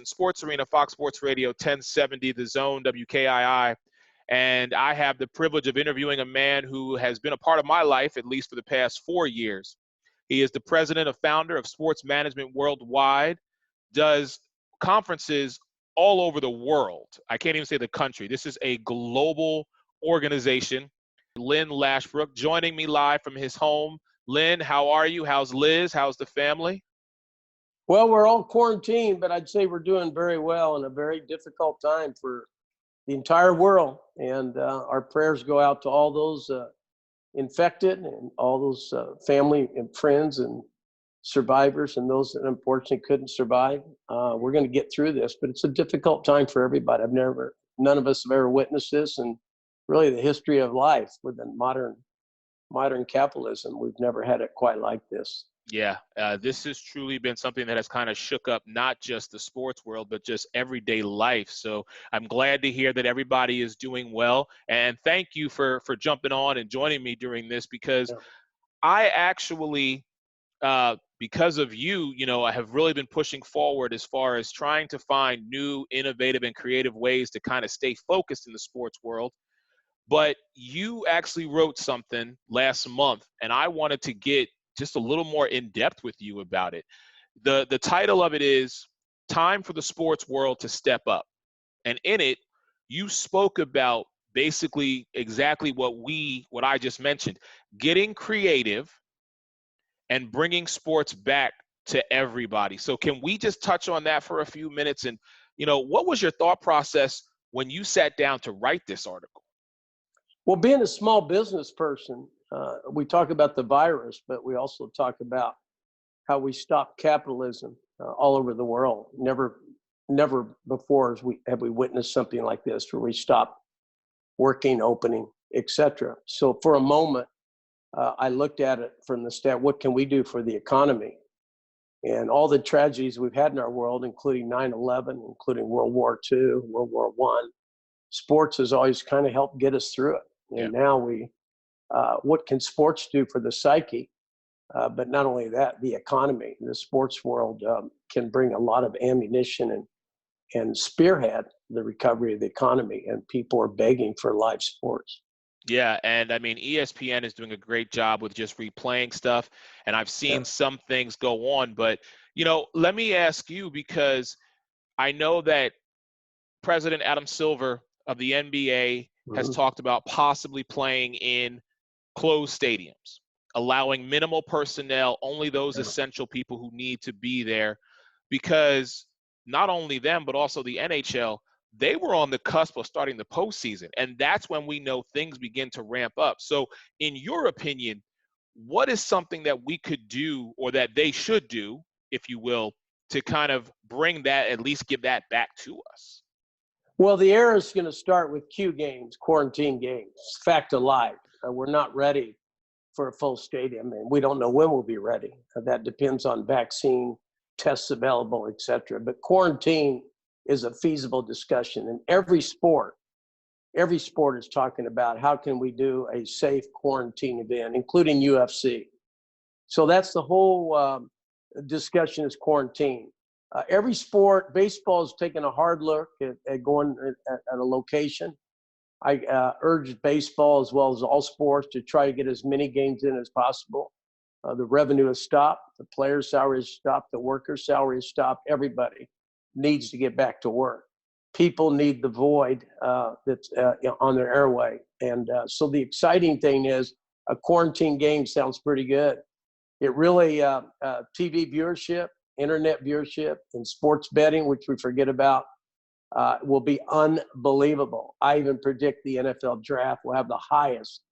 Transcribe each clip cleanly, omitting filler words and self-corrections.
Boston Sports Arena, Fox Sports Radio, 1070 The Zone, WKII. And I have the privilege of interviewing a man who has been a part of my life, at least for the past 4 years. He is the president and founder of Sports Management Worldwide, does conferences all over the world. I can't even say the country. This is a global organization. Lynn Lashbrook joining me live from his home. Lynn, how are you? How's Liz? How's the family? Well, we're all quarantined, but I'd say we're doing very well in a very difficult time for the entire world. And our prayers go out to all those infected and all those family and friends and survivors and those that unfortunately couldn't survive. We're going to get through this, but it's a difficult time for everybody. None of us have ever witnessed this, and really the history of life within modern capitalism, we've never had it quite like this. Yeah, this has truly been something that has kind of shook up not just the sports world, but just everyday life. So I'm glad to hear that everybody is doing well. And thank you for jumping on and joining me during this, because I actually, because of you, I have really been pushing forward as far as trying to find new, innovative, and creative ways to kind of stay focused in the sports world. But you actually wrote something last month, and I wanted to get just a little more in depth with you about it. The title of it is Time for the Sports World to Step Up. And in it, you spoke about basically exactly what I just mentioned, getting creative and bringing sports back to everybody. So can we just touch on that for a few minutes? And, what was your thought process when you sat down to write this article? Well, being a small business person, we talk about the virus, but we also talk about how we stop capitalism all over the world. Never before have we witnessed something like this, where we stop working, opening, etc. So for a moment, I looked at it from the stat, what can we do for the economy? And all the tragedies we've had in our world, including 9/11, including World War II, World War I, sports has always kind of helped get us through it. And now what can sports do for the psyche? But not only that, the economy, the sports world can bring a lot of ammunition and spearhead the recovery of the economy. And people are begging for live sports. Yeah, and I mean, ESPN is doing a great job with just replaying stuff, and I've seen some things go on. But, let me ask you, because I know that President Adam Silver of the NBA has talked about possibly playing in closed stadiums, allowing minimal personnel, only those essential people who need to be there, because not only them, but also the NHL, they were on the cusp of starting the postseason, and that's when we know things begin to ramp up. So in your opinion, what is something that we could do, or that they should do, if you will, to kind of bring that, at least give that back to us? Well, the era is going to start with Q games, quarantine games. Fact of life. We're not ready for a full stadium, and we don't know when we'll be ready. That depends on vaccine, tests available, etc. But quarantine is a feasible discussion. And every sport is talking about how can we do a safe quarantine event, including UFC. So that's the whole discussion is quarantine. Every sport, baseball is taking a hard look at going at a location. I urge baseball, as well as all sports, to try to get as many games in as possible. The revenue is stopped. The player's salary is stopped. The worker's salary is stopped. Everybody needs to get back to work. People need the void that's on their airway. And so the exciting thing is a quarantine game sounds pretty good. It really, TV viewership, internet viewership, and sports betting, which we forget about, will be unbelievable. I even predict the NFL draft will have the highest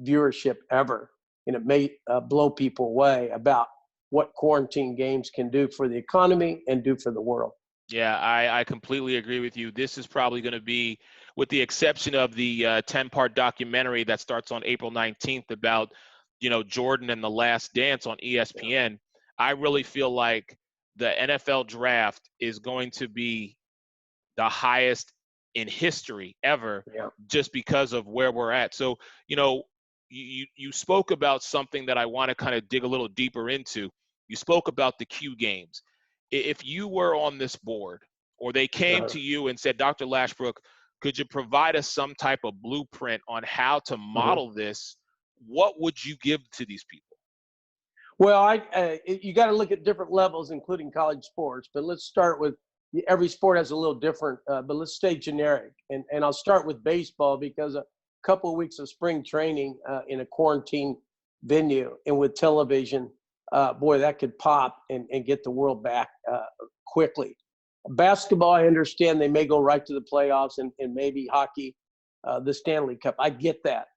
viewership ever. And it may blow people away about what quarantine games can do for the economy and do for the world. Yeah, I completely agree with you. This is probably going to be, with the exception of the 10-part documentary that starts on April 19th about, Jordan and the Last Dance on ESPN, I really feel like the NFL draft is going to be the highest in history ever, just because of where we're at. So, you spoke about something that I want to kind of dig a little deeper into. You spoke about the Q games. If you were on this board, or they came Uh, to you and said, Dr. Lashbrook, could you provide us some type of blueprint on how to mhm. model this? What would you give to these people? Well, you got to look at different levels, including college sports. But let's start with every sport has a little different. But let's stay generic, and I'll start with baseball because a couple of weeks of spring training in a quarantine venue and with television, boy, that could pop and get the world back quickly. Basketball, I understand they may go right to the playoffs, and maybe hockey, the Stanley Cup. I get that.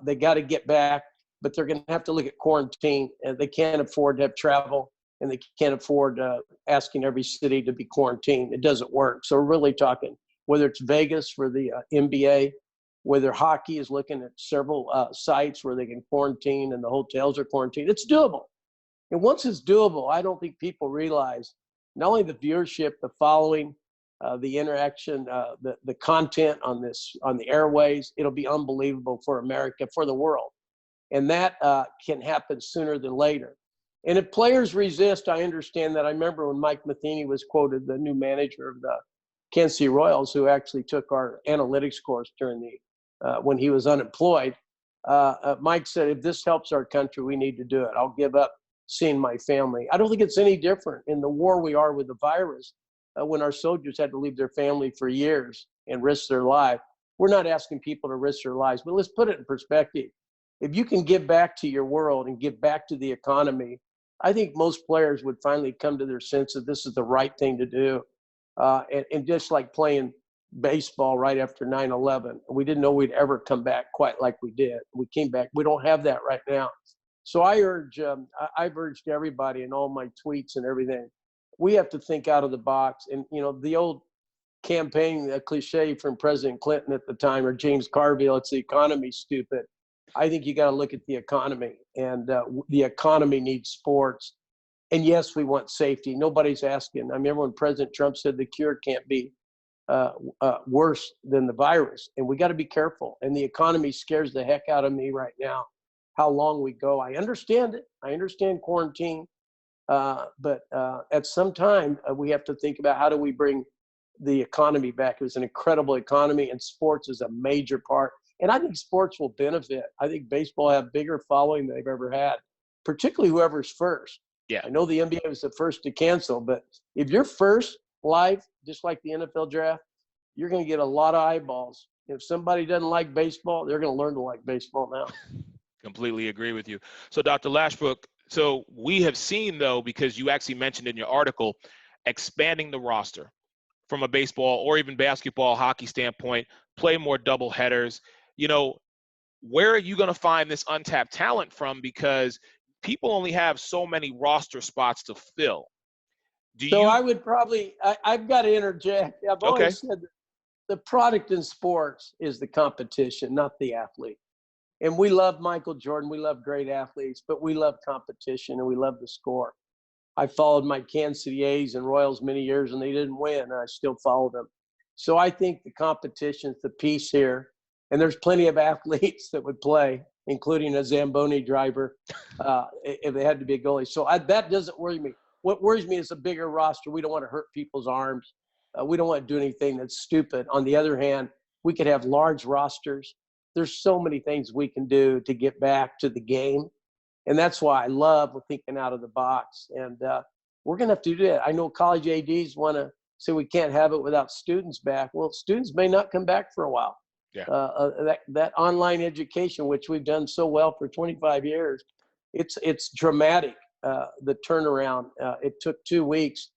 They got to get back, but they're going to have to look at quarantine. And they can't afford to have travel, and they can't afford asking every city to be quarantined. It doesn't work. So we're really talking whether it's Vegas for the NBA, whether hockey is looking at several sites where they can quarantine and the hotels are quarantined. It's doable. And once it's doable, I don't think people realize not only the viewership, the following, the interaction, the content on the airways. It'll be unbelievable for America, for the world, and that can happen sooner than later. And if players resist, I understand that. I remember when Mike Matheny was quoted, the new manager of the Kansas City Royals, who actually took our analytics course during when he was unemployed. Mike said, "If this helps our country, we need to do it. I'll give up seeing my family." I don't think it's any different in the war we are with the virus. When our soldiers had to leave their family for years and risk their life, we're not asking people to risk their lives, but let's put it in perspective. If you can give back to your world and give back to the economy, I think most players would finally come to their sense that this is the right thing to do. And just like playing baseball right after 9/11, we didn't know we'd ever come back quite like we did. We came back. We don't have that right now. So I've urged everybody in all my tweets and everything, we have to think out of the box. And, the old campaign, a cliche from President Clinton at the time, or James Carville, it's the economy, stupid. I think you got to look at the economy, and the economy needs sports. And yes, we want safety. Nobody's asking. I remember when President Trump said the cure can't be worse than the virus, and we got to be careful. And the economy scares the heck out of me right now. How long we go? I understand it. I understand quarantine, but at some time we have to think about how do we bring the economy back. It was an incredible economy, and sports is a major part. And I think sports will benefit. I think baseball will have bigger following than they've ever had, particularly whoever's first. Yeah. I know the NBA was the first to cancel, but if you're first live, just like the NFL draft, you're going to get a lot of eyeballs. If somebody doesn't like baseball, they're going to learn to like baseball now. Completely agree with you. So, Dr. Lashbrook, so we have seen, though, because you actually mentioned in your article, expanding the roster from a baseball or even basketball, hockey standpoint, play more double headers. Where are you going to find this untapped talent from? Because people only have so many roster spots to fill. So I would I've got to interject. I've Okay. always said that the product in sports is the competition, not the athlete. And we love Michael Jordan. We love great athletes, but we love competition and we love the score. I followed my Kansas City A's and Royals many years, and they didn't win, and I still followed them. So I think the competition is the piece here. And there's plenty of athletes that would play, including a Zamboni driver, if they had to be a goalie. So that doesn't worry me. What worries me is a bigger roster. We don't want to hurt people's arms. We don't want to do anything that's stupid. On the other hand, we could have large rosters. There's so many things we can do to get back to the game. And that's why I love thinking out of the box. And we're going to have to do that. I know college ADs want to say we can't have it without students back. Well, students may not come back for a while. Yeah. That online education, which we've done so well for 25 years, it's dramatic, the turnaround. It took 2 weeks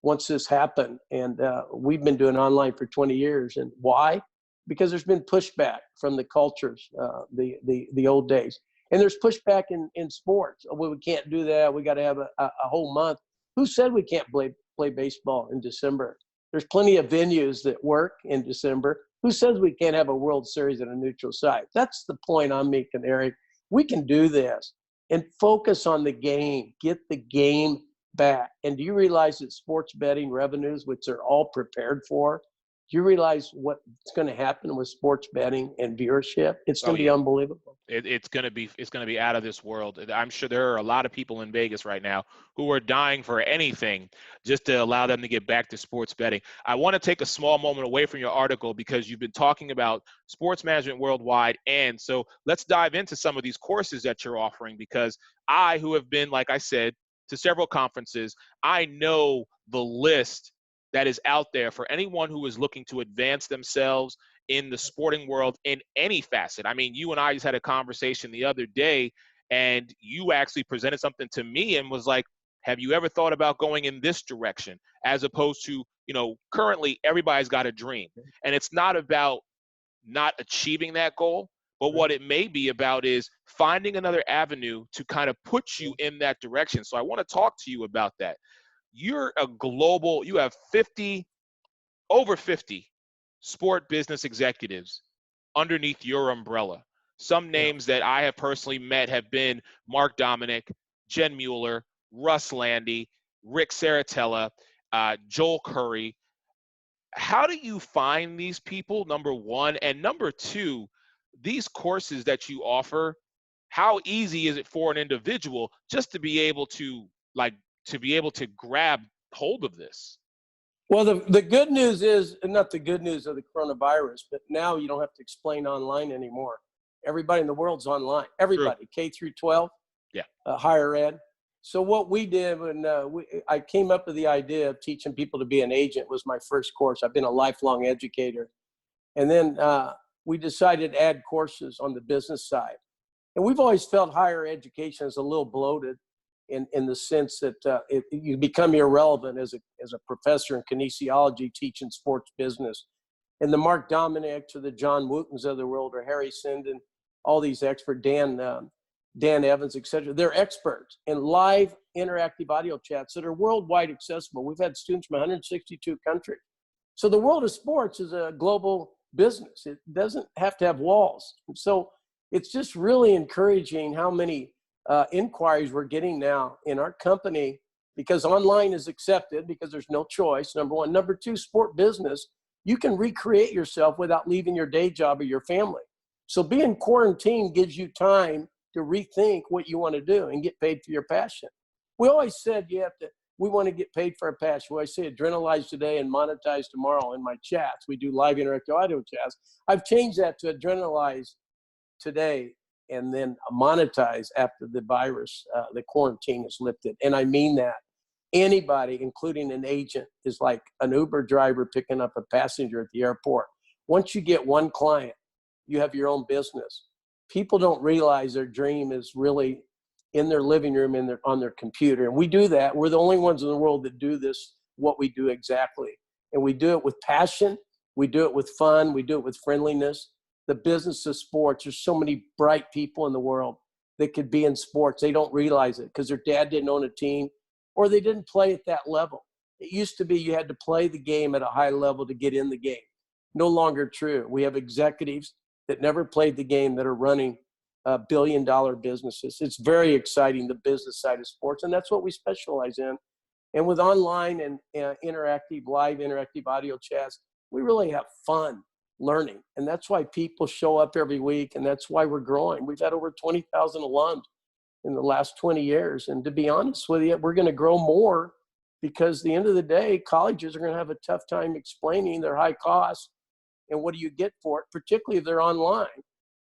once this happened. And we've been doing online for 20 years. And why? Because there's been pushback from the cultures, the old days. And there's pushback in sports. Well, we can't do that. We got to have a whole month. Who said we can't play baseball in December? There's plenty of venues that work in December. Who says we can't have a World Series at a neutral site? That's the point I'm making, Eric. We can do this and focus on the game. Get the game back. And do you realize that sports betting revenues, which they're all prepared for, Do you realize what's going to happen with sports betting and viewership? It's going to be unbelievable. It's going to be out of this world. I'm sure there are a lot of people in Vegas right now who are dying for anything just to allow them to get back to sports betting. I want to take a small moment away from your article because you've been talking about sports management worldwide. And so let's dive into some of these courses that you're offering, because I, who have been, like I said, to several conferences, I know the list that is out there for anyone who is looking to advance themselves in the sporting world in any facet. I mean, you and I just had a conversation the other day, and you actually presented something to me and was like, have you ever thought about going in this direction? As opposed to, currently everybody's got a dream. And it's not about not achieving that goal, but what it may be about is finding another avenue to kind of put you in that direction. So I want to talk to you about that. You're a global, you have over 50 sport business executives underneath your umbrella. Some names that I have personally met have been Mark Dominic, Jen Mueller, Russ Landy, Rick Saratella, Joel Curry. How do you find these people, number one? And number two, these courses that you offer, how easy is it for an individual just to be able to grab hold of this? Well, the good news is, and not the good news of the coronavirus, but now you don't have to explain online anymore. Everybody in the world's online. Everybody, True. K through 12, higher ed. So what we did when I came up with the idea of teaching people to be an agent was my first course. I've been a lifelong educator. And then we decided to add courses on the business side. And we've always felt higher education is a little bloated in the sense that you become irrelevant as a professor in kinesiology teaching sports business. And the Mark Dominics or the John Wootens of the world, or Harry Sinden, all these experts, Dan Evans, et cetera, they're experts in live interactive audio chats that are worldwide accessible. We've had students from 162 countries. So the world of sports is a global business. It doesn't have to have walls. So it's just really encouraging how many inquiries we're getting now in our company, because online is accepted because there's no choice, number one. Number two, sport business, you can recreate yourself without leaving your day job or your family. So being quarantined gives you time to rethink what you want to do and get paid for your passion. We always said we want to get paid for our passion. Well, I say adrenalize today and monetize tomorrow in my chats. We do live interactive audio chats. I've changed that to adrenalize today and then monetize after the virus, the quarantine is lifted. And I mean that. Anybody, including an agent, is like an Uber driver picking up a passenger at the airport. Once you get one client, you have your own business. People don't realize their dream is really in their living room and on their computer. And we do that. We're the only ones in the world that do this, what we do exactly. And we do it with passion. We do it with fun. We do it with friendliness. The business of sports, there's so many bright people in the world that could be in sports. They don't realize it because their dad didn't own a team or they didn't play at that level. It used to be you had to play the game at a high level to get in the game. No longer true. We have executives that never played the game that are running billion-dollar businesses. It's very exciting, the business side of sports, and that's what we specialize in. And with online and live interactive audio chats, we really have fun learning. And that's why people show up every week, and that's why we're growing. We've had over 20,000 alums in the last 20 years. And to be honest with you, we're going to grow more because at the end of the day, colleges are going to have a tough time explaining their high costs and what do you get for it, particularly if they're online.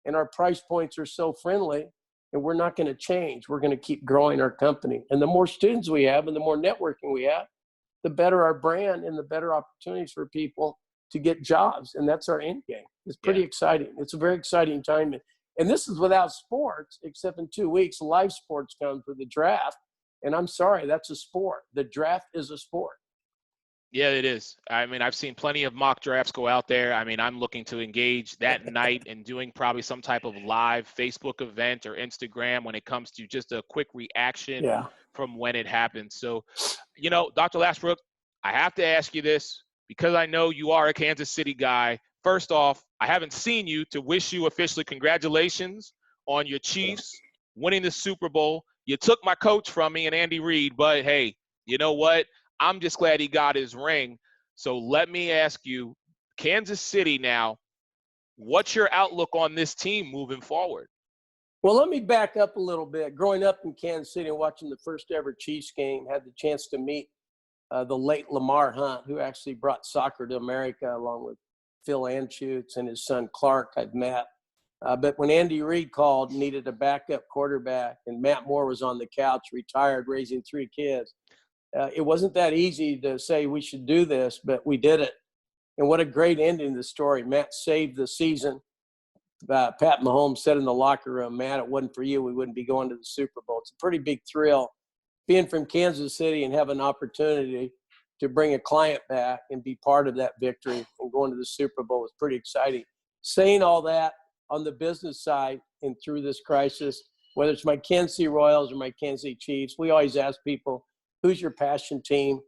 And our price points are so friendly, and we're not going to change. We're going to keep growing our company. And the more students we have and the more networking we have, the better our brand and the better opportunities for people to get jobs. And that's our end game. It's pretty exciting. It's a very exciting time. And this is without sports, except in 2 weeks, live sports comes with the draft. And I'm sorry, that's a sport. The draft is a sport. Yeah, it is. I mean, I've seen plenty of mock drafts go out there. I mean, I'm looking to engage that night and doing probably some type of live Facebook event or Instagram when it comes to just a quick reaction from when it happens. So, Dr. Lashbrook, I have to ask you this because I know you are a Kansas City guy. First off, I haven't seen you to wish you officially congratulations on your Chiefs winning the Super Bowl. You took my coach from me and Andy Reid, but hey, you know what? I'm just glad he got his ring. So let me ask you, Kansas City now, what's your outlook on this team moving forward? Well, let me back up a little bit. Growing up in Kansas City and watching the first ever Chiefs game, had the chance to meet the late Lamar Hunt, who actually brought soccer to America, along with Phil Anschutz and his son Clark I'd met. But when Andy Reid called, needed a backup quarterback, and Matt Moore was on the couch, retired, raising 3 kids, it wasn't that easy to say we should do this, but we did it. And what a great ending to the story. Matt saved the season. Pat Mahomes said in the locker room, "Matt, it wasn't for you, we wouldn't be going to the Super Bowl." It's a pretty big thrill being from Kansas City and have an opportunity to bring a client back and be part of that victory and going to the Super Bowl was pretty exciting. Saying all that, on the business side and through this crisis, whether it's my Kansas City Royals or my Kansas City Chiefs, we always ask people, who's your passion team?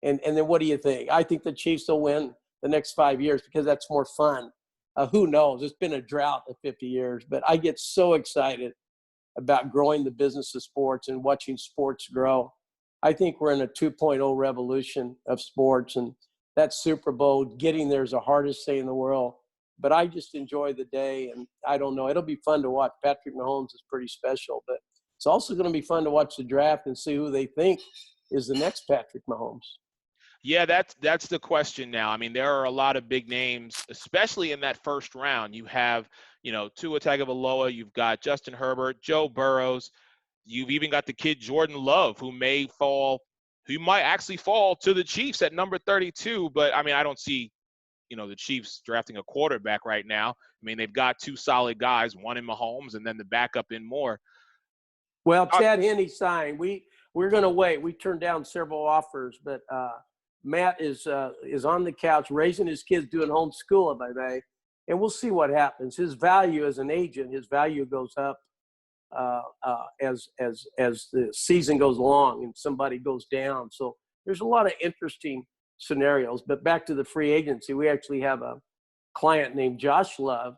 And then what do you think? I think the Chiefs will win the next 5 years because that's more fun. Who knows? It's been a drought of 50 years, but I get so excited about growing the business of sports and watching sports grow. I think we're in a 2.0 revolution of sports, and that Super Bowl, getting there is the hardest thing in the world. But I just enjoy the day, and I don't know. It'll be fun to watch. Patrick Mahomes is pretty special, but it's also going to be fun to watch the draft and see who they think is the next Patrick Mahomes. Yeah, that's the question now. I mean, there are a lot of big names, especially in that first round. You have, Tua Tagovailoa, you've got Justin Herbert, Joe Burrows, you've even got the kid Jordan Love, who might actually fall to the Chiefs at number 32. But I mean, I don't see, the Chiefs drafting a quarterback right now. I mean, they've got 2 solid guys, one in Mahomes and then the backup in Moore. Well, Chad Henne signed. We're going to wait. We turned down several offers, but Matt is on the couch raising his kids, doing homeschool, if I may, and we'll see what happens. His value as an agent, his value goes up as the season goes along and somebody goes down. So there's a lot of interesting scenarios. But back to the free agency, we actually have a client named Josh Love,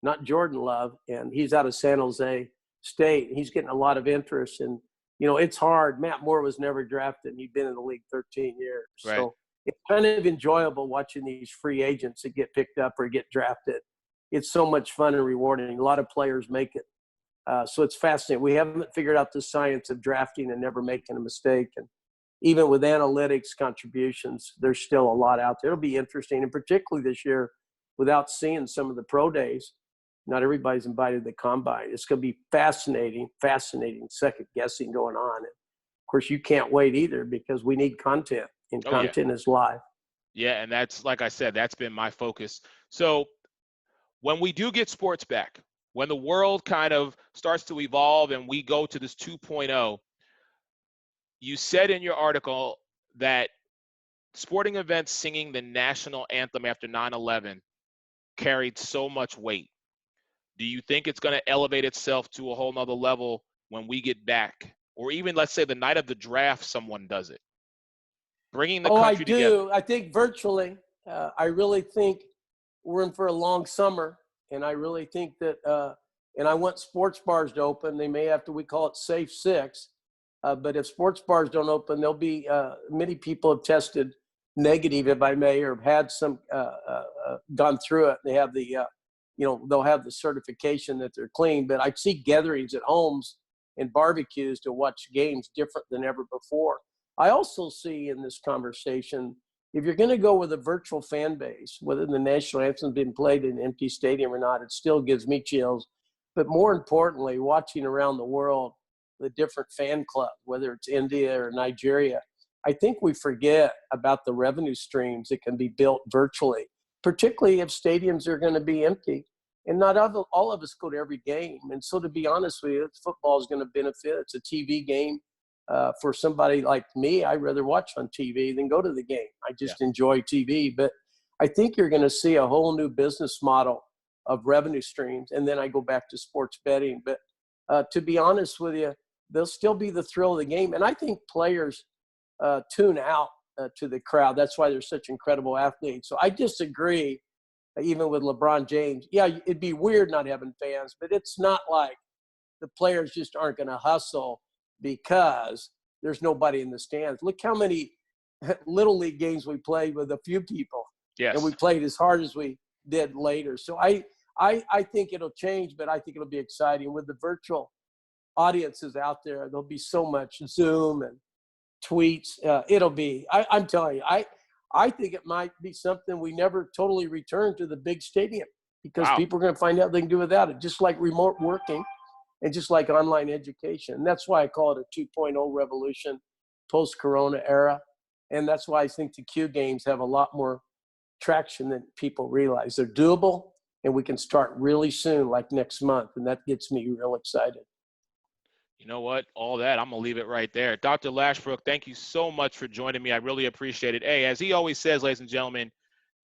not Jordan Love, and he's out of San Jose State. He's getting a lot of interest, and it's hard. Matt Moore was never drafted, and he'd been in the league 13 years. Right. So it's kind of enjoyable watching these free agents that get picked up or get drafted. It's so much fun and rewarding. A lot of players make it. So it's fascinating. We haven't figured out the science of drafting and never making a mistake. And even with analytics contributions, there's still a lot out there. It'll be interesting, and particularly this year, without seeing some of the pro days, not everybody's invited to the combine. It's going to be fascinating, second guessing going on. And of course, you can't wait either because we need content, and content is live. Yeah, and that's, like I said, that's been my focus. So when we do get sports back, when the world kind of starts to evolve and we go to this 2.0, you said in your article that sporting events singing the national anthem after 9/11 carried so much weight. Do you think it's going to elevate itself to a whole nother level when we get back? Or even, let's say, the night of the draft, someone does it? Bringing the country together. I do. I think virtually. I really think we're in for a long summer. And I really think that and I want sports bars to open. They may have to, we call it safe 6. But if sports bars don't open, there'll be many people have tested negative, if I may, or have had some gone through it. They have the they'll have the certification that they're clean. But I see gatherings at homes and barbecues to watch games different than ever before. I also see in this conversation, if you're going to go with a virtual fan base, whether the national anthem's been played in an empty stadium or not, it still gives me chills. But more importantly, watching around the world, the different fan clubs, whether it's India or Nigeria, I think we forget about the revenue streams that can be built virtually, particularly if stadiums are going to be empty. And not all of us go to every game. And so to be honest with you, football is going to benefit. It's a TV game. For somebody like me, I'd rather watch on TV than go to the game. I just enjoy TV. But I think you're going to see a whole new business model of revenue streams. And then I go back to sports betting. But to be honest with you, there'll still be the thrill of the game. And I think players tune out to the crowd. That's why they're such incredible athletes. So I disagree, even with LeBron James. Yeah, it'd be weird not having fans, but it's not like the players just aren't going to hustle because there's nobody in the stands. Look how many little league games we played with a few people. and we Yes. played as hard as we did later. So I think it'll change, but I think it'll be exciting with the virtual audiences out there. There'll be so much Zoom and tweets. It'll be. I'm telling you, I think it might be something we never totally return to the big stadium, because Wow. people are going to find out they can do without it, just like remote working and just like online education. And that's why I call it a 2.0 revolution, post-corona era. And that's why I think the Q games have a lot more traction than people realize. They're doable, and we can start really soon, like next month. And that gets me real excited. You know what? All that, I'm going to leave it right there. Dr. Lashbrook, thank you so much for joining me. I really appreciate it. Hey, as he always says, ladies and gentlemen,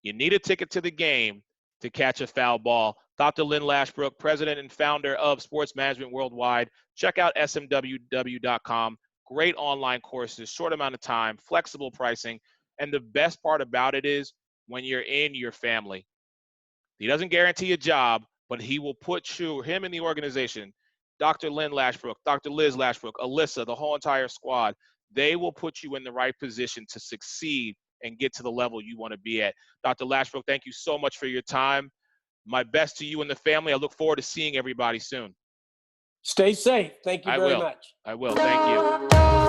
you need a ticket to the game to catch a foul ball. Dr. Lynn Lashbrook, president and founder of Sports Management Worldwide. Check out smww.com. Great online courses, short amount of time, flexible pricing. And the best part about it is when you're in your family. He doesn't guarantee a job, but he will put him in the organization. Dr. Lynn Lashbrook, Dr. Liz Lashbrook, Alyssa, the whole entire squad, they will put you in the right position to succeed and get to the level you want to be at. Dr. Lashbrook, thank you so much for your time. My best to you and the family. I look forward to seeing everybody soon. Stay safe. Thank you very much. I will. Thank you.